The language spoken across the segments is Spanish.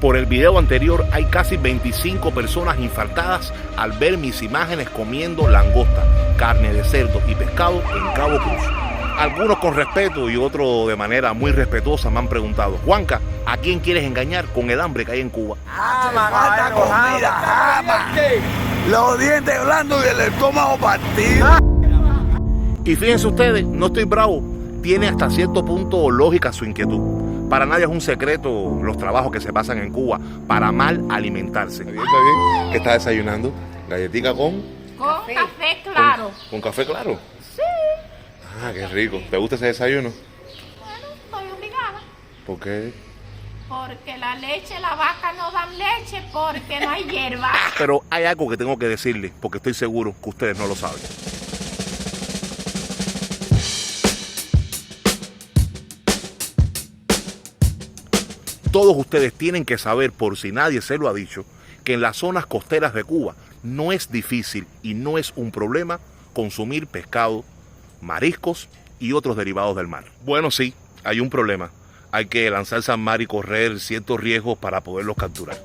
Por el video anterior hay casi 25 personas infartadas al ver mis imágenes comiendo langosta, carne de cerdo y pescado en Cabo Cruz. Algunos con respeto y otros de manera muy respetuosa me han preguntado: Juanca, ¿a quién quieres engañar con el hambre que hay en Cuba? Falta comida, jama. Los dientes blandos y el estómago partido. Y fíjense ustedes, no estoy bravo, tiene hasta cierto punto lógica su inquietud. Para nadie es un secreto los trabajos que se pasan en Cuba para mal alimentarse. ¿Está bien? ¿Está bien? ¿Qué está desayunando? ¿Galletica con? Con café claro. ¿Con café claro? Sí. Ah, qué rico. ¿Te gusta ese desayuno? Bueno, estoy obligada. ¿Por qué? Porque la leche, la vaca no dan leche porque no hay hierba. Pero hay algo que tengo que decirles, porque estoy seguro que ustedes no lo saben. Todos ustedes tienen que saber, por si nadie se lo ha dicho, que en las zonas costeras de Cuba no es difícil y no es un problema consumir pescado, mariscos y otros derivados del mar. Bueno, sí, hay un problema. Hay que lanzarse al mar y correr ciertos riesgos para poderlos capturar.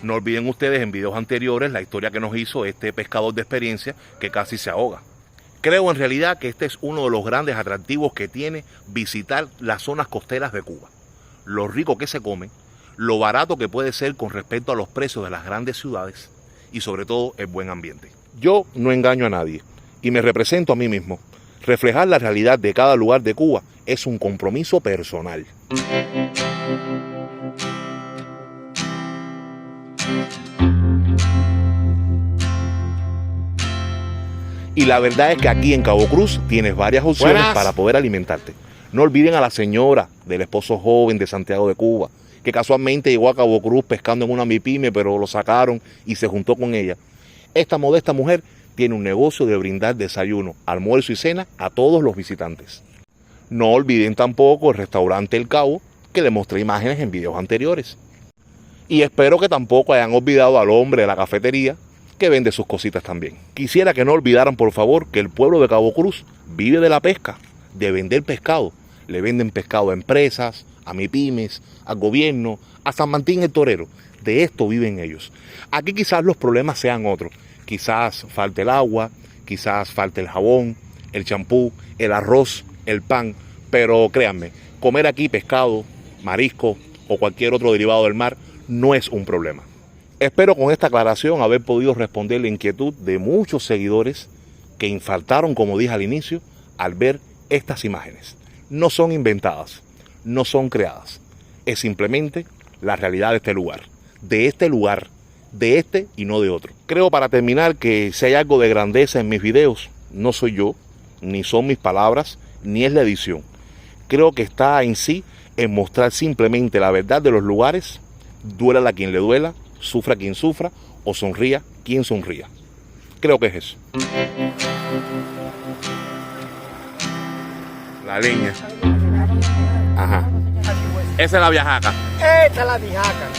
No olviden ustedes en videos anteriores la historia que nos hizo este pescador de experiencia que casi se ahoga. Creo en realidad que este es uno de los grandes atractivos que tiene visitar las zonas costeras de Cuba. Lo rico que se come, lo barato que puede ser con respecto a los precios de las grandes ciudades y sobre todo el buen ambiente. Yo no engaño a nadie y me represento a mí mismo. Reflejar la realidad de cada lugar de Cuba es un compromiso personal. Y la verdad es que aquí en Cabo Cruz tienes varias opciones para poder alimentarte. No olviden a la señora del esposo joven de Santiago de Cuba, que casualmente llegó a Cabo Cruz pescando en una MIPYME, pero lo sacaron y se juntó con ella. Esta modesta mujer tiene un negocio de brindar desayuno, almuerzo y cena a todos los visitantes. No olviden tampoco el restaurante El Cabo, que les mostré imágenes en videos anteriores. Y espero que tampoco hayan olvidado al hombre de la cafetería, que vende sus cositas también. Quisiera que no olvidaran, por favor, que el pueblo de Cabo Cruz vive de la pesca, de vender pescado. Le venden pescado a empresas, a MIPYMES, al gobierno, a San Martín el Torero. De esto viven ellos. Aquí quizás los problemas sean otros. Quizás falte el agua, quizás falte el jabón, el champú, el arroz, el pan. Pero créanme, comer aquí pescado, marisco o cualquier otro derivado del mar no es un problema. Espero con esta aclaración haber podido responder la inquietud de muchos seguidores que infartaron, como dije al inicio, al ver estas imágenes. No son inventadas, no son creadas. Es simplemente la realidad de este lugar, de este y no de otro. Creo, para terminar, que si hay algo de grandeza en mis videos, no soy yo, ni son mis palabras, ni es la edición. Creo que está en sí en mostrar simplemente la verdad de los lugares, duela a quien le duela, sufra quien sufra o sonría quien sonría. Creo que es eso. La leña. Ajá. Esa es la viajaca. Esta es la viajaca.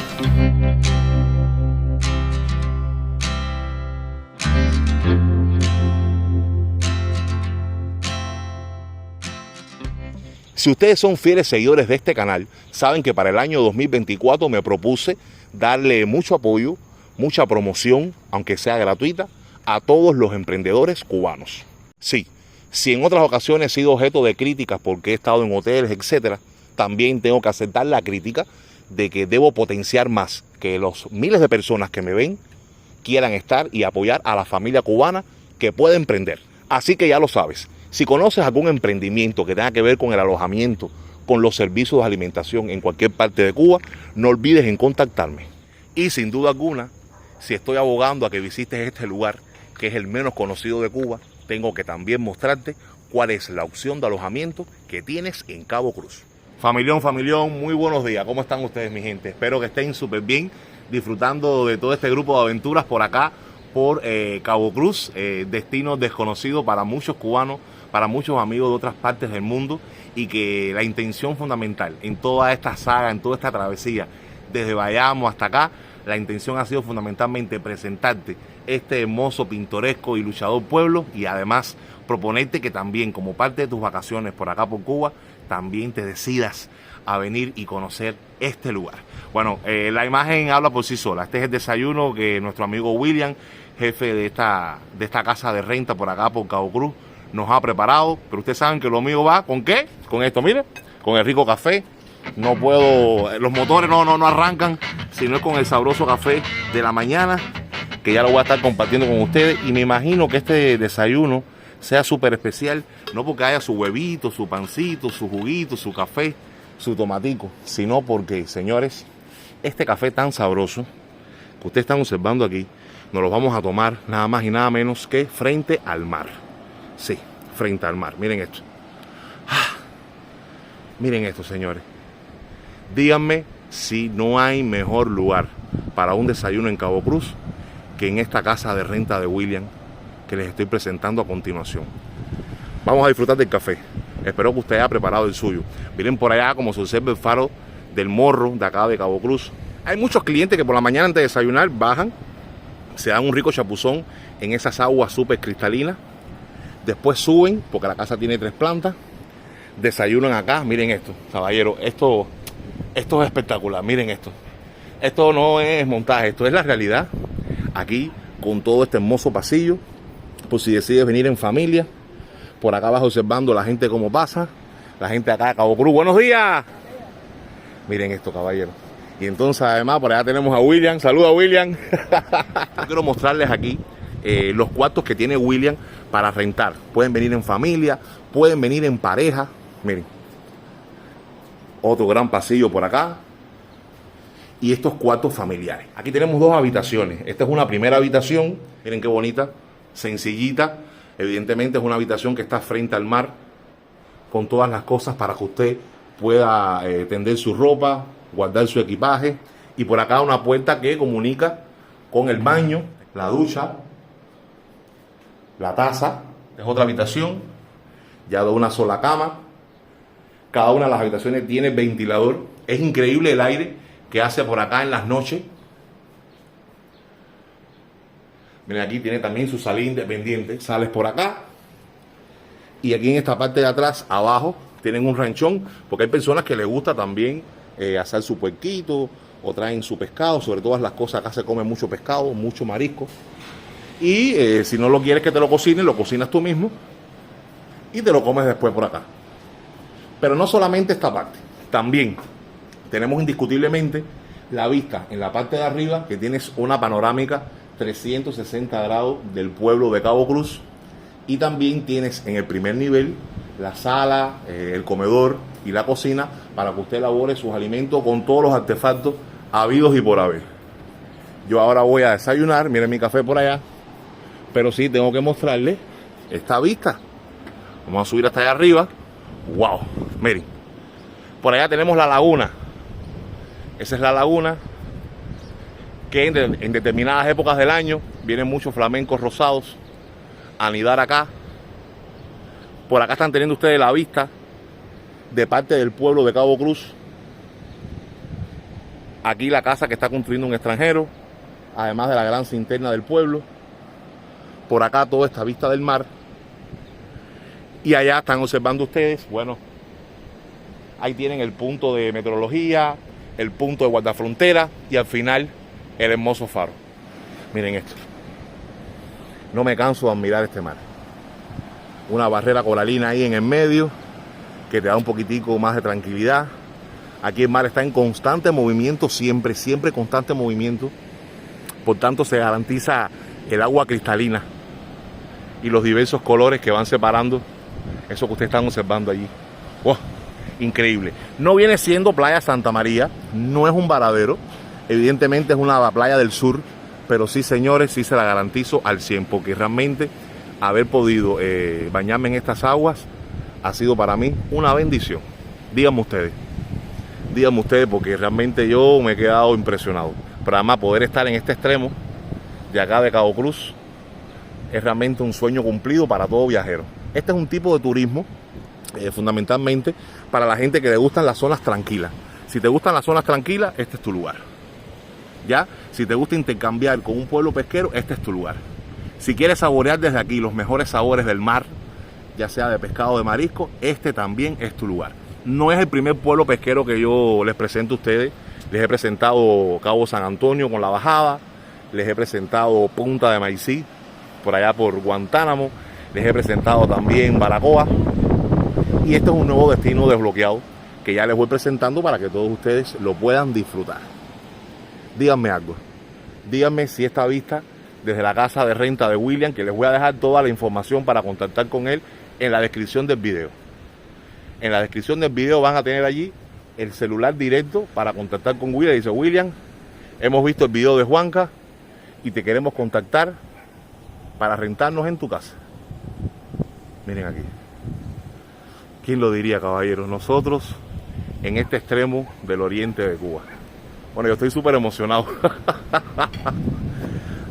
Si ustedes son fieles seguidores de este canal, saben que para el año 2024 me propuse darle mucho apoyo, mucha promoción, aunque sea gratuita, a todos los emprendedores cubanos. Sí, si en otras ocasiones he sido objeto de críticas porque he estado en hoteles, etcétera, también tengo que aceptar la crítica de que debo potenciar más, que los miles de personas que me ven quieran estar y apoyar a la familia cubana que puede emprender. Así que ya lo sabes, si conoces algún emprendimiento que tenga que ver con el alojamiento, con los servicios de alimentación en cualquier parte de Cuba, no olvides en contactarme. Y sin duda alguna, si estoy abogando a que visites este lugar, que es el menos conocido de Cuba, tengo que también mostrarte cuál es la opción de alojamiento que tienes en Cabo Cruz. Familión, muy buenos días. ¿Cómo están ustedes, mi gente? Espero que estén súper bien, disfrutando de todo este grupo de aventuras por acá, por Cabo Cruz, destino desconocido para muchos cubanos, para muchos amigos de otras partes del mundo, y que la intención fundamental en toda esta saga, en toda esta travesía, desde Bayamo hasta acá, La intención ha sido fundamentalmente presentarte este hermoso, pintoresco y luchador pueblo, y además proponerte que también, como parte de tus vacaciones por acá por Cuba, también te decidas a venir y conocer este lugar. Bueno, la imagen habla por sí sola. Este es el desayuno que nuestro amigo William, jefe de esta casa de renta por acá por Cabo Cruz, nos ha preparado. Pero ustedes saben que lo mío va ¿con qué? Con esto, miren, con el rico café. No puedo, los motores no arrancan, sino con el sabroso café de la mañana, que ya lo voy a estar compartiendo con ustedes. Y me imagino que este desayuno sea súper especial, no porque haya su huevito, su pancito, su juguito, su café, su tomatico, sino porque, señores, este café tan sabroso que ustedes están observando aquí, nos lo vamos a tomar nada más y nada menos que frente al mar. Sí, frente al mar. Miren esto. Miren esto, señores. Díganme si no hay mejor lugar para un desayuno en Cabo Cruz que en esta casa de renta de William que les estoy presentando a continuación. Vamos a disfrutar del café. Espero que usted haya preparado el suyo. Miren por allá como se observa el faro del Morro de acá de Cabo Cruz. Hay muchos clientes que por la mañana antes de desayunar bajan, se dan un rico chapuzón en esas aguas súper cristalinas. Después suben, porque la casa tiene 3 plantas. Desayunan acá. Miren esto, caballero. Esto es espectacular. Miren esto. Esto no es montaje, esto es la realidad. Aquí, con todo este hermoso pasillo, por si decides venir en familia. Por acá abajo observando la gente cómo pasa. La gente acá de Cabo Cruz. ¡Buenos días! Miren esto, caballero. Y entonces, además, por allá tenemos a William. ¡Saluda, William! Yo quiero mostrarles aquí los cuartos que tiene William para rentar. Pueden venir en familia, pueden venir en pareja. Miren. Otro gran pasillo por acá. Y estos cuartos familiares. Aquí tenemos 2 habitaciones. Esta es una primera habitación. Miren qué bonita, sencillita. Evidentemente es una habitación que está frente al mar, con todas las cosas para que usted pueda tender su ropa, guardar su equipaje. Y por acá una puerta que comunica con el baño, la ducha, la taza. Es otra habitación, ya de una sola cama. Cada una de las habitaciones tiene ventilador. Es increíble el aire que hace por acá en las noches. Miren, aquí tiene también su salida independiente. Sales por acá. Y aquí en esta parte de atrás, abajo, tienen un ranchón. Porque hay personas que les gusta también hacer su puerquito o traen su pescado. Sobre todas las cosas, acá se come mucho pescado, mucho marisco. Y si no lo quieres que te lo cocinen, lo cocinas tú mismo. Y te lo comes después por acá. Pero no solamente esta parte. También tenemos indiscutiblemente la vista en la parte de arriba, que tienes una panorámica 360 grados del pueblo de Cabo Cruz. Y también tienes en el primer nivel la sala, el comedor y la cocina para que usted elabore sus alimentos con todos los artefactos habidos y por haber. Yo ahora voy a desayunar, miren mi café por allá, pero sí tengo que mostrarles esta vista. Vamos a subir hasta allá arriba. ¡Wow! Miren, por allá tenemos la laguna. Esa es la laguna que en determinadas épocas del año vienen muchos flamencos rosados a anidar acá. Por acá están teniendo ustedes la vista de parte del pueblo de Cabo Cruz. Aquí la casa que está construyendo un extranjero, además de la gran cisterna del pueblo. Por acá toda esta vista del mar. Y allá están observando ustedes, bueno, ahí tienen el punto de meteorología, el punto de guardafrontera y al final el hermoso faro. Miren esto. No me canso de admirar este mar. Una barrera coralina ahí en el medio que te da un poquitico más de tranquilidad. Aquí el mar está en constante movimiento, siempre constante movimiento. Por tanto se garantiza el agua cristalina y los diversos colores que van separando eso que ustedes están observando allí. ¡Wow! Increíble. No viene siendo playa Santa María, no es un varadero. Evidentemente es una playa del sur, pero sí, señores, sí se la garantizo al 100%, porque realmente haber podido bañarme en estas aguas ha sido para mí una bendición. Díganme ustedes, porque realmente yo me he quedado impresionado. Pero además poder estar en este extremo de acá de Cabo Cruz es realmente un sueño cumplido para todo viajero. Este es un tipo de turismo fundamentalmente para la gente que le gustan las zonas tranquilas. Si te gustan las zonas tranquilas, este es tu lugar. ¿Ya? Si te gusta intercambiar con un pueblo pesquero, este es tu lugar. Si quieres saborear desde aquí los mejores sabores del mar, ya sea de pescado o de marisco, este también es tu lugar. No es el primer pueblo pesquero que yo les presento a ustedes. Les he presentado Cabo San Antonio con la bajada, les he presentado Punta de Maicí, por allá por Guantánamo, les he presentado también Baracoa, y este es un nuevo destino desbloqueado que ya les voy presentando para que todos ustedes lo puedan disfrutar. Díganme algo, díganme si esta vista desde la casa de renta de William, que les voy a dejar toda la información para contactar con él en la descripción del video. En la descripción del video van a tener allí el celular directo para contactar con William. Dice: William, hemos visto el video de Juanca y te queremos contactar para rentarnos en tu casa. Miren aquí. ¿Quién lo diría, caballeros? Nosotros en este extremo del oriente de Cuba. Bueno, yo estoy súper emocionado.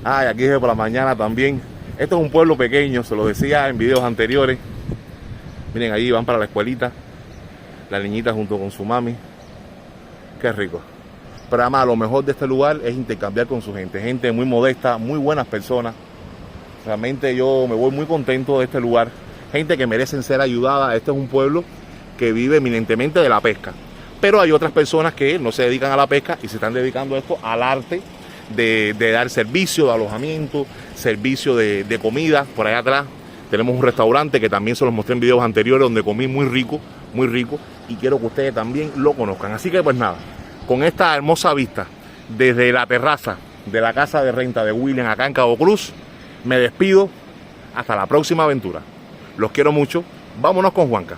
Ay, aquí desde por la mañana también. Esto es un pueblo pequeño, se lo decía en videos anteriores. Miren, allí van para la escuelita. La niñita junto con su mami. Qué rico. Pero además lo mejor de este lugar es intercambiar con su gente. Gente muy modesta, muy buenas personas. Realmente yo me voy muy contento de este lugar. Gente que merecen ser ayudada. Este es un pueblo que vive eminentemente de la pesca. Pero hay otras personas que no se dedican a la pesca y se están dedicando a esto, al arte de dar servicio de alojamiento, servicio de comida. Por allá atrás tenemos un restaurante que también se los mostré en videos anteriores, donde comí muy rico, y quiero que ustedes también lo conozcan. Así que pues nada, con esta hermosa vista desde la terraza de la casa de renta de William acá en Cabo Cruz, me despido. Hasta la próxima aventura. Los quiero mucho. Vámonos con Juanca.